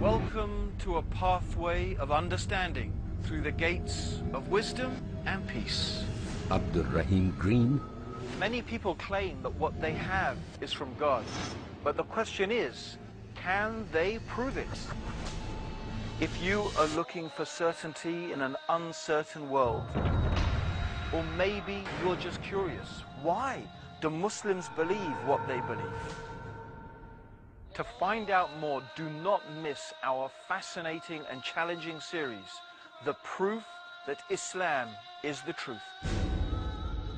Welcome to a pathway of understanding through the gates of wisdom and peace. Abdul Rahim Green. Many people claim that what they have is from God, but the question is, can they prove it? If you are looking for certainty in an uncertain world, or maybe you're just curious, why do Muslims believe what they believe? To find out more, do not miss our fascinating and challenging series, The Proof that Islam is the Truth.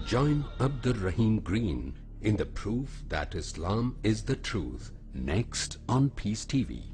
Join Abdul Rahim Green in The Proof that Islam is the Truth, next on Peace TV.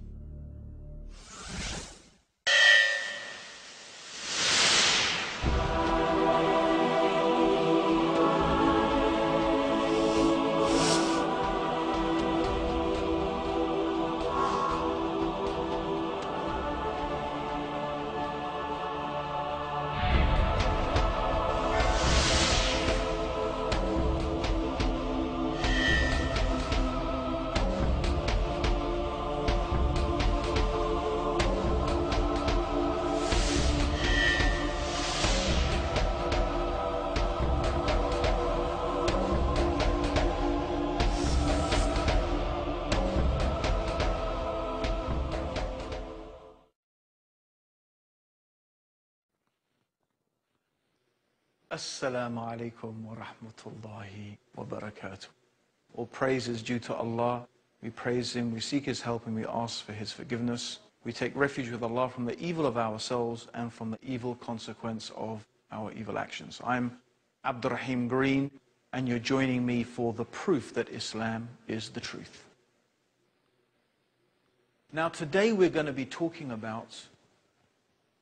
Assalamu alaikum wa rahmatullahi wa barakatuh. All praise is due to Allah. We praise Him, we seek His help, and we ask for His forgiveness. We take refuge with Allah from the evil of ourselves and from the evil consequence of our evil actions. I'm Abdul Rahim Green, and you're joining me for the proof that Islam is the truth. Now today we're going to be talking about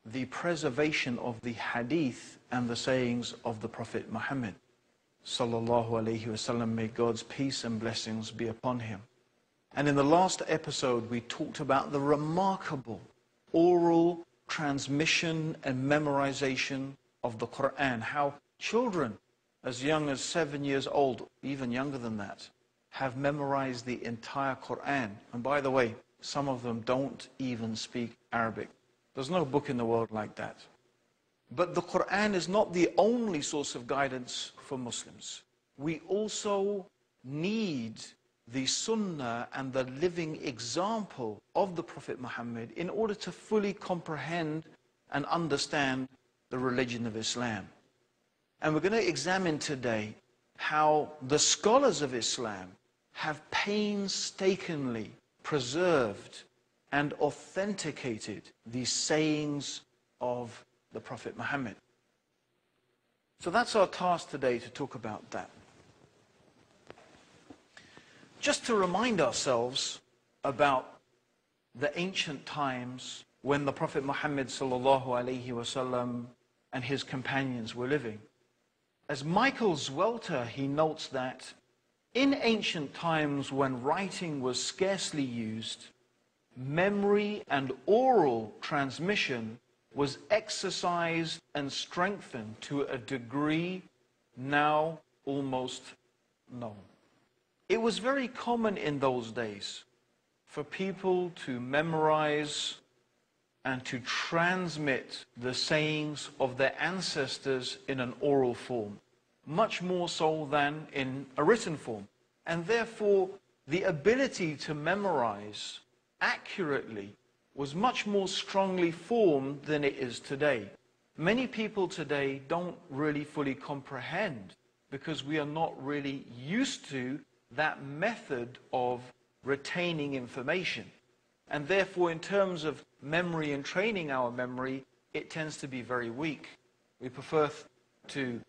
the preservation of the hadith and the sayings of the Prophet Muhammad sallallahu alaihi wasallam. May God's peace and blessings be upon him. And in the last episode we talked about the remarkable oral transmission and memorization of the Quran, how children as young as 7 years old, even younger than that, have memorized the entire Quran. And by the way, some of them don't even speak Arabic. There's no book in the world like that. But the Quran is not the only source of guidance for Muslims. We also need the Sunnah and the living example of the Prophet Muhammad in order to fully comprehend and understand the religion of Islam. And we're going to examine today how the scholars of Islam have painstakingly preserved and authenticated the sayings of the Prophet Muhammad. So that's our task today, to talk about that. Just to remind ourselves about the ancient times when the Prophet Muhammad sallallahu alaihi wasallam and his companions were living. As Michael Zwelter, he notes that in ancient times when writing was scarcely used, memory and oral transmission was exercised and strengthened to a degree now almost known. It was very common in those days for people to memorize and to transmit the sayings of their ancestors in an oral form, much more so than in a written form. And therefore, the ability to memorize accurately was much more strongly formed than it is today. Many people today don't really fully comprehend because we are not really used to that method of retaining information. And therefore, in terms of memory and training our memory, it tends to be very weak. We prefer to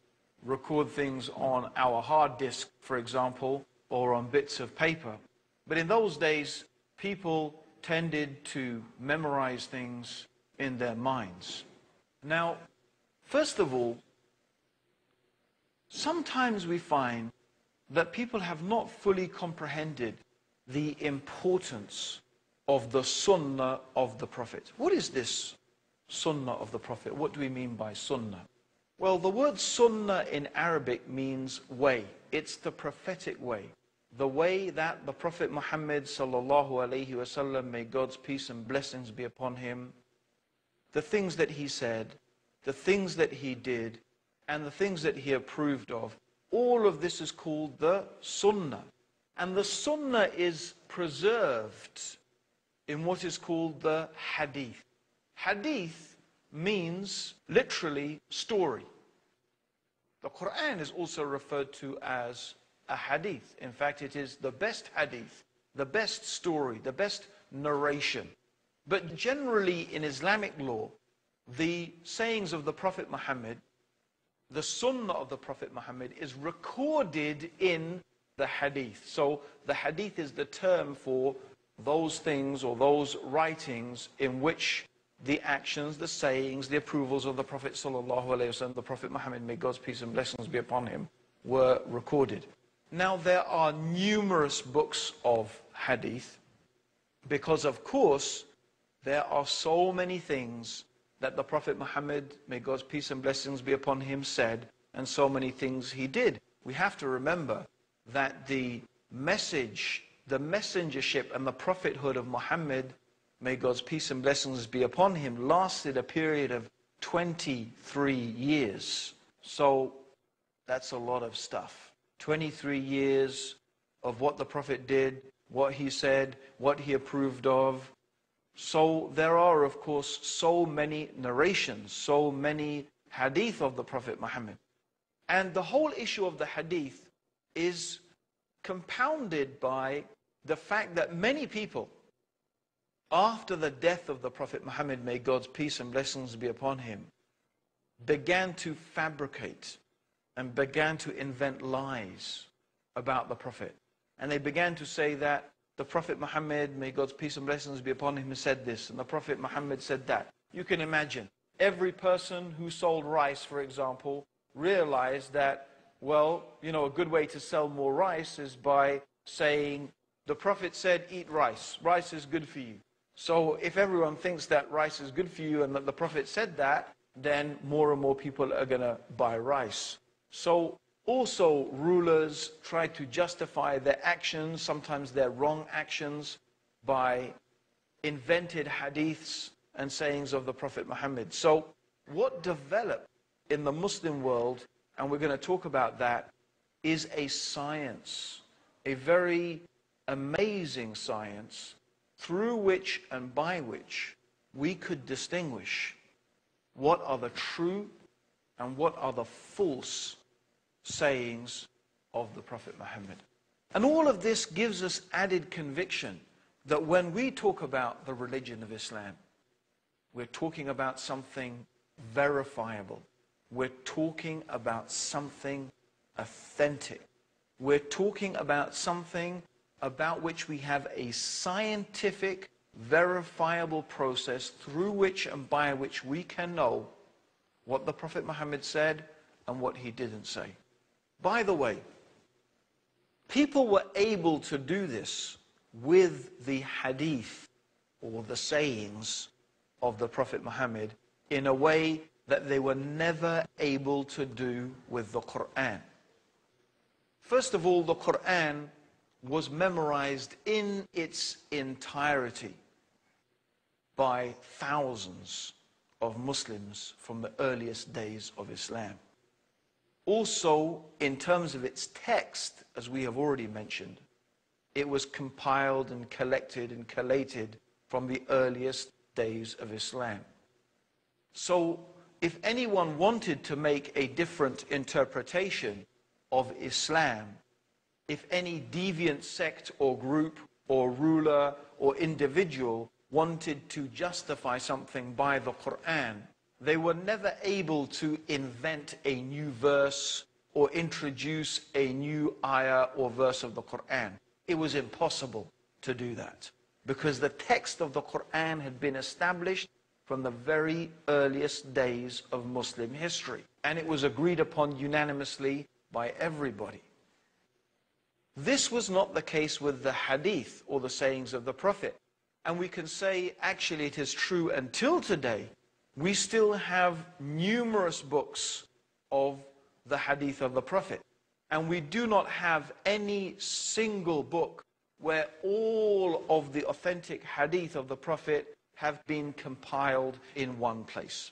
record things on our hard disk, for example, or on bits of paper. But in those days, people tended to memorize things in their minds. Now, first of all, sometimes we find that people have not fully comprehended the importance of the Sunnah of the Prophet. What is this Sunnah of the Prophet? What do we mean by Sunnah? Well, the word Sunnah in Arabic means way. It's the prophetic way. the way that the Prophet Muhammad sallallahu alaihi wasallam, may God's peace and blessings be upon him, the things that he said, the things that he did, and the things that he approved of, all of this is called the Sunnah. And the Sunnah is preserved in what is called the Hadith. Hadith means literally story. The Quran is also referred to as a hadith. In fact, it is the best hadith, the best story, the best narration. But generally in Islamic law, the sayings of the Prophet Muhammad, the Sunnah of the Prophet Muhammad, is recorded in the hadith. So the hadith is the term for those things or those writings in which the actions, the sayings, the approvals of the Prophet sallallahu alaihi wasallam, the Prophet Muhammad, may God's peace and blessings be upon him, were recorded. Now there are numerous books of hadith because, of course, there are so many things that the Prophet Muhammad, may God's peace and blessings be upon him, said, and so many things he did. We have to remember that the message, the messengership and the prophethood of Muhammad, may God's peace and blessings be upon him, lasted a period of 23 years. So that's a lot of stuff. 23 years of what the Prophet did, what he said, what he approved of. So there are, of course, so many narrations, so many hadith of the Prophet Muhammad. And the whole issue of the hadith is compounded by the fact that many people, after the death of the Prophet Muhammad, may God's peace and blessings be upon him, began to fabricate and began to invent lies about the Prophet. And they began to say that the Prophet Muhammad, may God's peace and blessings be upon him, said this, and the Prophet Muhammad said that. You can imagine, every person who sold rice, for example, realized that, well, you know, a good way to sell more rice is by saying, the Prophet said, eat rice. Rice is good for you. So if everyone thinks that rice is good for you and that the Prophet said that, then more and more people are going to buy rice. So also rulers try to justify their actions, sometimes their wrong actions, by invented hadiths and sayings of the Prophet Muhammad. So what developed in the Muslim world, and we're going to talk about that, is a science, a very amazing science, through which and by which we could distinguish what are the true and what are the false sayings of the Prophet Muhammad. And all of this gives us added conviction that when we talk about the religion of Islam, we're talking about something verifiable. We're talking about something authentic. We're talking about something about which we have a scientific, verifiable process through which and by which we can know what the Prophet Muhammad said and what he didn't say. By the way, people were able to do this with the hadith or the sayings of the Prophet Muhammad in a way that they were never able to do with the Quran. First of all, the Quran was memorized in its entirety by thousands of Muslims from the earliest days of Islam. Also, in terms of its text, as we have already mentioned, it was compiled and collected and collated from the earliest days of Islam. So, if anyone wanted to make a different interpretation of Islam, if any deviant sect or group or ruler or individual wanted to justify something by the Quran, they were never able to invent a new verse or introduce a new ayah or verse of the Quran. It was impossible to do that because the text of the Quran had been established from the very earliest days of Muslim history, and it was agreed upon unanimously by everybody. This was not the case with the hadith or the sayings of the Prophet. And we can say, actually, it is true until today. We still have numerous books of the hadith of the Prophet. And we do not have any single book where all of the authentic hadith of the Prophet have been compiled in one place.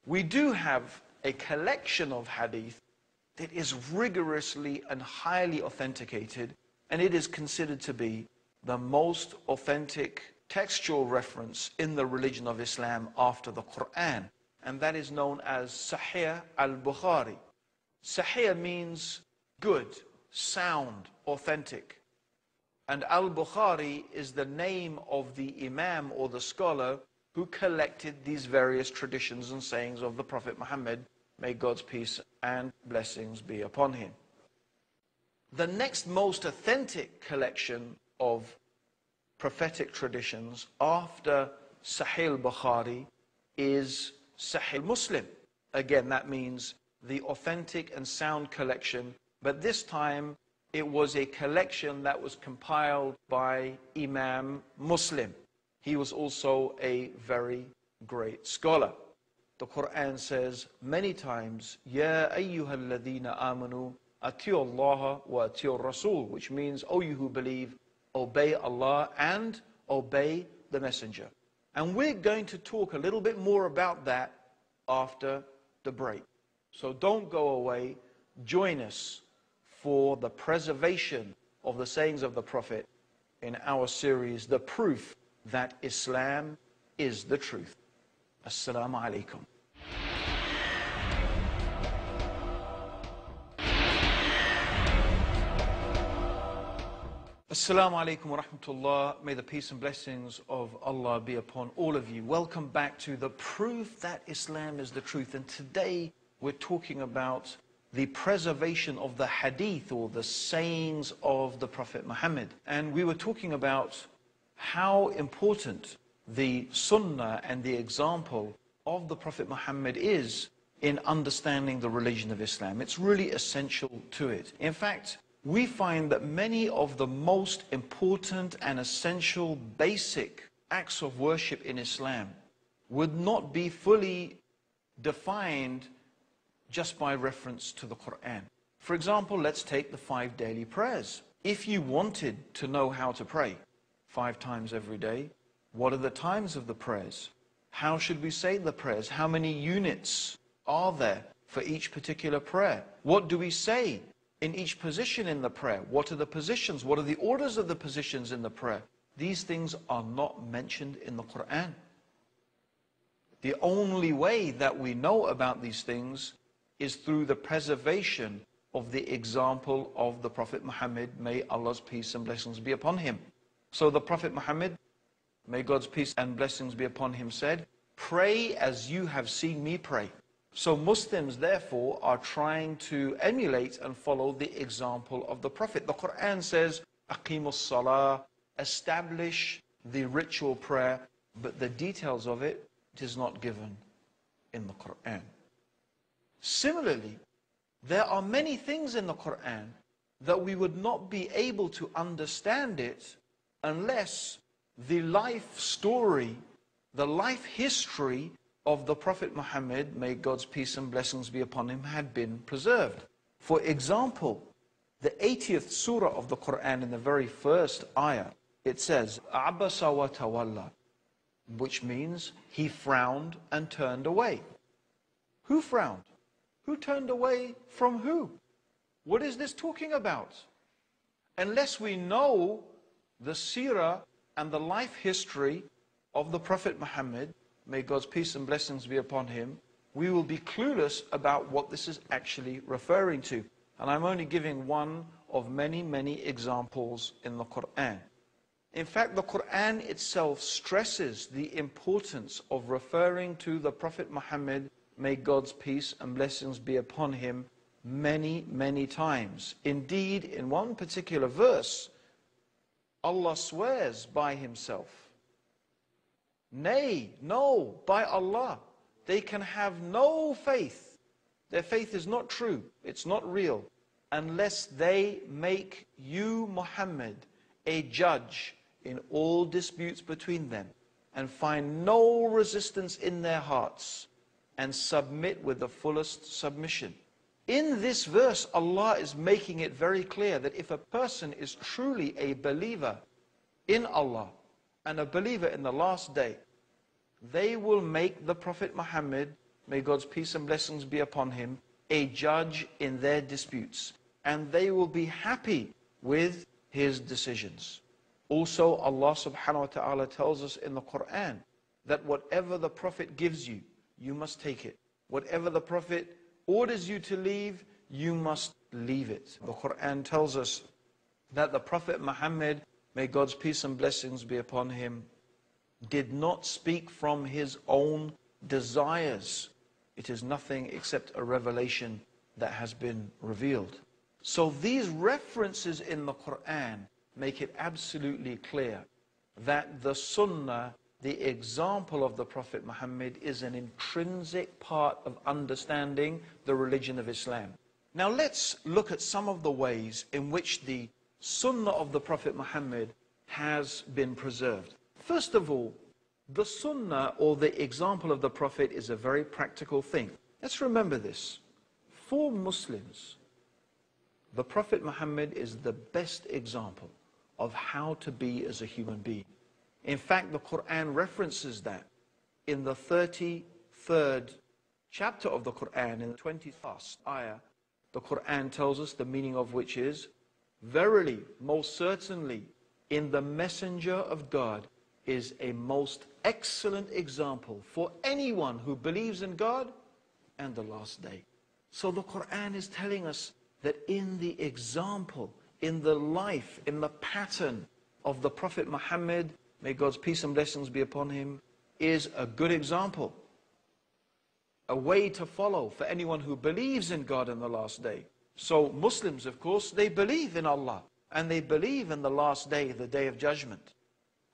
We do have a collection of hadith that is rigorously and highly authenticated, and it is considered to be the most authentic textual reference in the religion of Islam after the Quran, and that is known as Sahih al-Bukhari. Sahih means good, sound, authentic. And al-Bukhari is the name of the Imam or the scholar who collected these various traditions and sayings of the Prophet Muhammad, may God's peace and blessings be upon him. The next most authentic collection of prophetic traditions after Sahih al-Bukhari is Sahih Muslim. Again, that means the authentic and sound collection, but this time it was a collection that was compiled by Imam Muslim. He was also a very great scholar. The Quran says many times, Ya ayyuhal ladhina amanu atiyu Allah wa atiyu Rasul, which means, O you who believe, obey Allah and obey the Messenger. And we're going to talk a little bit more about that after the break. So don't go away. Join us for the preservation of the sayings of the Prophet in our series, The Proof That Islam is the Truth. Assalamu alaikum. Assalamu alaikum wa rahmatullah. May the peace and blessings of Allah be upon all of you. Welcome back to The Proof That Islam is the Truth. And today we're talking about the preservation of the hadith, or the sayings of the Prophet Muhammad. And we were talking about how important the sunnah and the example of the Prophet Muhammad is in understanding the religion of Islam. It's really essential to it. In fact, we find that many of the most important and essential basic acts of worship in Islam would not be fully defined just by reference to the Quran. For example, let's take the 5 daily prayers. If you wanted to know how to pray 5 times every day, what are the times of the prayers? How should we say the prayers? How many units are there for each particular prayer? What do we say in each position in the prayer? What are the positions? What are the orders of the positions in the prayer? These things are not mentioned in the Quran. The only way that we know about these things is through the preservation of the example of the Prophet Muhammad, may Allah's peace and blessings be upon him. So the Prophet Muhammad, may God's peace and blessings be upon him, said, pray as you have seen me pray. So Muslims therefore are trying to emulate and follow the example of the Prophet. The Quran says, Aqimus Salah, establish the ritual prayer, but the details of it is not given in the Quran. Similarly, there are many things in the Quran that we would not be able to understand it unless the life story, the life history of the Prophet Muhammad, may God's peace and blessings be upon him, had been preserved. For example, the 80th surah of the Quran, in the very first ayah, it says, Abasa wa tawalla, which means he frowned and turned away. Who frowned? Who turned away from who? What is this talking about? Unless we know the seerah and the life history of the Prophet Muhammad, may God's peace and blessings be upon him, we will be clueless about what this is actually referring to. And I'm only giving one of many, many examples in the Quran. In fact, the Quran itself stresses the importance of referring to the Prophet Muhammad, may God's peace and blessings be upon him, many, many times. Indeed, in one particular verse, Allah swears by himself. Nay, no, by Allah, they can have no faith. Their faith is not true, it's not real, unless they make you, Muhammad, a judge in all disputes between them, and find no resistance in their hearts, and submit with the fullest submission. In this verse, Allah is making it very clear that if a person is truly a believer in Allah and a believer in the last day, they will make the Prophet Muhammad, may God's peace and blessings be upon him, a judge in their disputes. And they will be happy with his decisions. Also, Allah subhanahu wa ta'ala tells us in the Quran that whatever the Prophet gives you, you must take it. Whatever the Prophet orders you to leave, you must leave it. The Quran tells us that the Prophet Muhammad, may God's peace and blessings be upon him, did not speak from his own desires. It is nothing except a revelation that has been revealed. So these references in the Quran make it absolutely clear that the Sunnah, the example of the Prophet Muhammad, is an intrinsic part of understanding the religion of Islam. Now let's look at some of the ways in which the Sunnah of the Prophet Muhammad has been preserved. First of all, the Sunnah, or the example of the Prophet, is a very practical thing. Let's remember this. For Muslims, the Prophet Muhammad is the best example of how to be as a human being. In fact, the Quran references that in the 33rd chapter of the Quran, in the 21st ayah. The Quran tells us, the meaning of which is, verily, most certainly, in the messenger of God is a most excellent example for anyone who believes in God and the last day. So the Quran is telling us that in the example, in the life, in the pattern of the Prophet Muhammad, may God's peace and blessings be upon him, is a good example, a way to follow for anyone who believes in God in the last day. So Muslims, of course, they believe in Allah, and they believe in the last day, the day of judgment,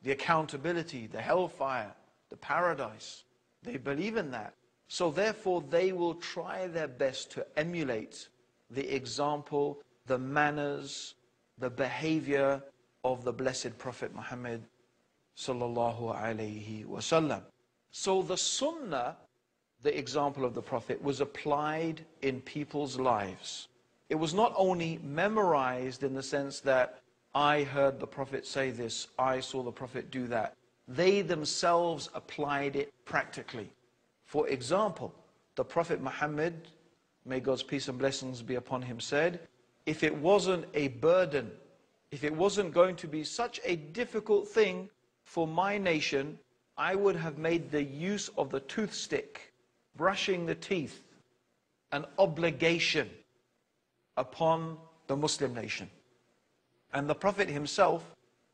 the accountability, the hellfire, the paradise. They believe in that. So therefore they will try their best to emulate the example, the manners, the behavior of the blessed Prophet Muhammad sallallahu alayhi wasallam. So the Sunnah, the example of the Prophet, was applied in people's lives. It was not only memorized in the sense that I heard the Prophet say this, I saw the Prophet do that. They themselves applied it practically. For example, the Prophet Muhammad, may God's peace and blessings be upon him, said, if it wasn't a burden, if it wasn't going to be such a difficult thing for my nation, I would have made the use of the toothstick, brushing the teeth, an obligation upon the Muslim nation. And the Prophet himself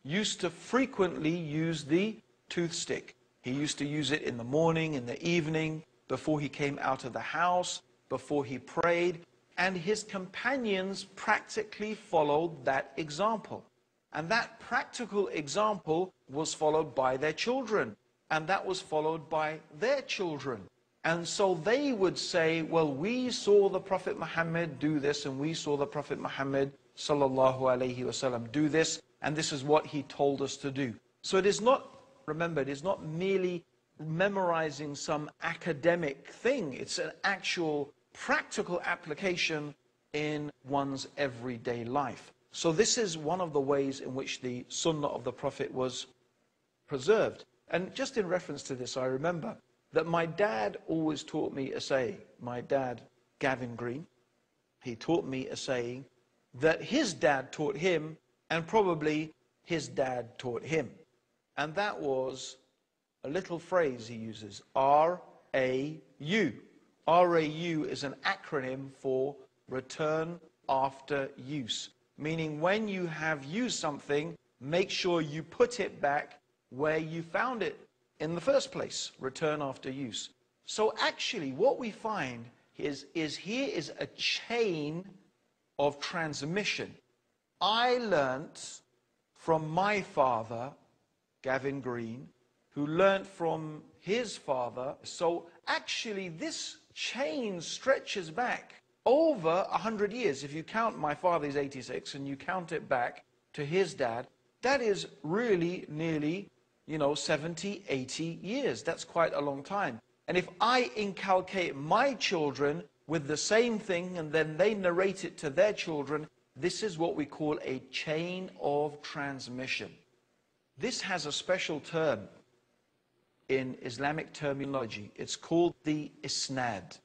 used to frequently use the toothstick. He used to use it in the morning, in the evening, before he came out of the house, before he prayed. And his companions practically followed that example. And that practical example was followed by their children. And that was followed by their children. And so they would say, well, we saw the Prophet Muhammad do this, and we saw the Prophet Muhammad sallallahu alayhi wasallam do this, and this is what he told us to do. So it is not, remember, it is not merely memorizing some academic thing. It's an actual practical application in one's everyday life. So this is one of the ways in which the Sunnah of the Prophet was preserved. And just in reference to this, I remember that my dad always taught me a saying. My dad, Gavin Green, he taught me a saying that his dad taught him, and probably his dad taught him. And that was a little phrase he uses, R-A-U. R-A-U is an acronym for return after use. Meaning when you have used something, make sure you put it back where you found it in the first place. Return after use. So actually what we find is here is a chain of transmission. I learnt from my father, Gavin Green, who learnt from his father. So actually this chain stretches back over 100 years. If you count, my father is 86, and you count it back to his dad, that is really nearly, 70, 80 years. That's quite a long time. And if I inculcate my children with the same thing, and then they narrate it to their children. This is what we call a chain of transmission. This has a special term in Islamic terminology. It's called the isnad.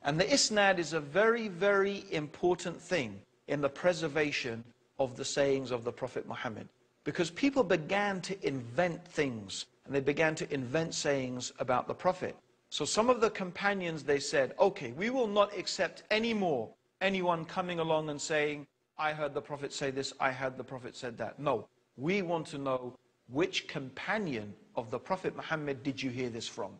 And the isnad is a very, very important thing in the preservation of the sayings of the Prophet Muhammad. Because people began to invent things, and they began to invent sayings about the Prophet. So some of the companions, they said, okay, we will not accept anymore anyone coming along and saying, I heard the Prophet say this, I heard the Prophet said that. No, we want to know which companion of the Prophet Muhammad did you hear this from?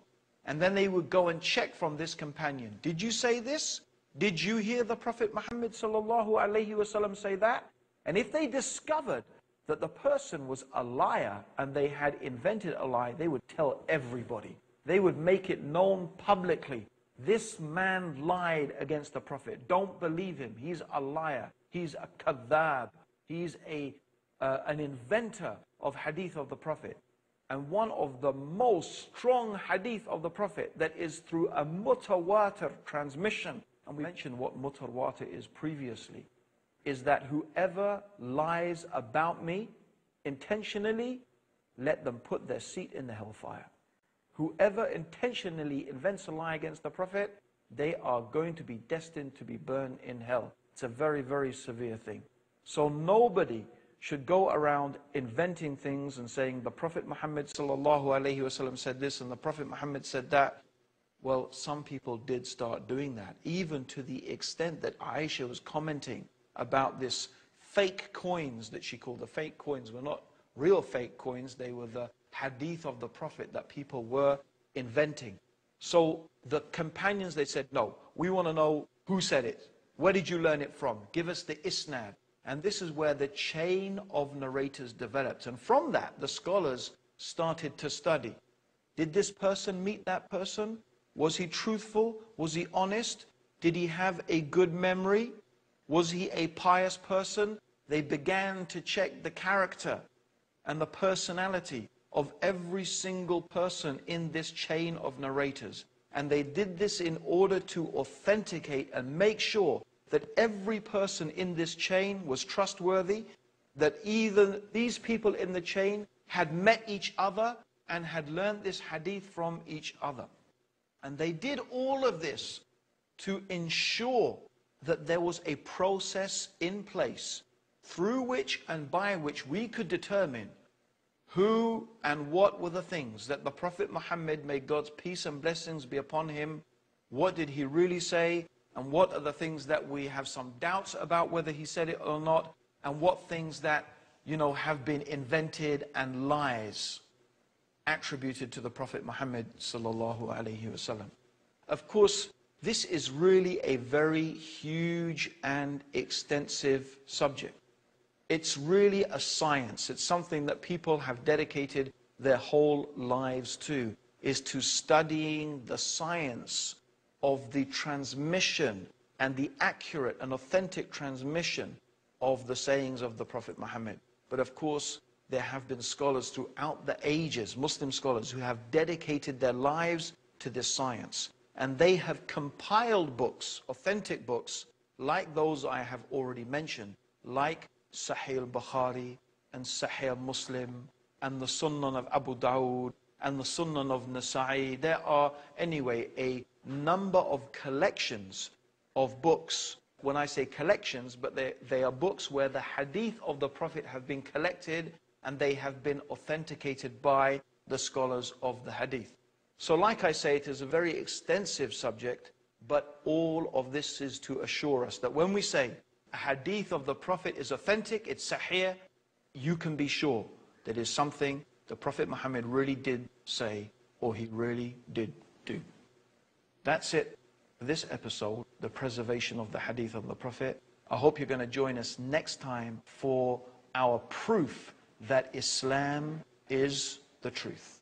And then they would go and check from this companion. Did you say this? Did you hear the Prophet Muhammad sallallahu alaihi wasallam say that? And if they discovered that the person was a liar and they had invented a lie, they would tell everybody. They would make it known publicly. This man lied against the Prophet. Don't believe him. He's a liar. He's a kadhab. He's an inventor of hadith of the Prophet. And one of the most strong hadith of the Prophet that is through a mutawatir transmission, and we mentioned what mutawatir is previously, is that whoever lies about me intentionally, let them put their seat in the hellfire. Whoever intentionally invents a lie against the Prophet, they are going to be destined to be burned in hell. It's a very, very severe thing. So nobody should go around inventing things and saying the Prophet Muhammad sallallahu alaihi wasallam said this and the Prophet Muhammad said that. Well, some people did start doing that, even to the extent that Aisha was commenting about this fake coins that she called the fake coins. Were not real fake coins, they were the hadith of the Prophet that people were inventing. So the companions, they said, no, we want to know who said it. Where did you learn it from? Give us the isnad. And this is where the chain of narrators developed. And from that, the scholars started to study. Did this person meet that person? Was he truthful? Was he honest? Did he have a good memory? Was he a pious person? They began to check the character and the personality of every single person in this chain of narrators. And they did this in order to authenticate and make sure that every person in this chain was trustworthy, that either these people in the chain had met each other and had learned this hadith from each other. And they did all of this to ensure that there was a process in place through which and by which we could determine who and what were the things that the Prophet Muhammad, may God's peace and blessings be upon him, what did he really say, and what are the things that we have some doubts about whether he said it or not, and what things that, have been invented and lies attributed to the Prophet Muhammad sallallahu alaihi wasallam. Of course, this is really a very huge and extensive subject. It's really a science. It's something that people have dedicated their whole lives to, is to studying the science of the transmission and the accurate and authentic transmission of the sayings of the Prophet Muhammad. But of course, there have been scholars throughout the ages, Muslim scholars, who have dedicated their lives to this science. And they have compiled books, authentic books, like those I have already mentioned, like Sahih al-Bukhari and Sahih Muslim and the Sunan of Abu Dawud and the Sunan of Nasa'i. There are, anyway, a number of collections of books. When I say collections, but they are books where the hadith of the Prophet have been collected and they have been authenticated by the scholars of the hadith. So like I say, it is a very extensive subject, but all of this is to assure us that when we say a hadith of the Prophet is authentic, it's sahih, you can be sure that is something the Prophet Muhammad really did say or he really did do. That's it for this episode, the preservation of the hadith of the Prophet. I hope you're going to join us next time for our proof that Islam is the truth.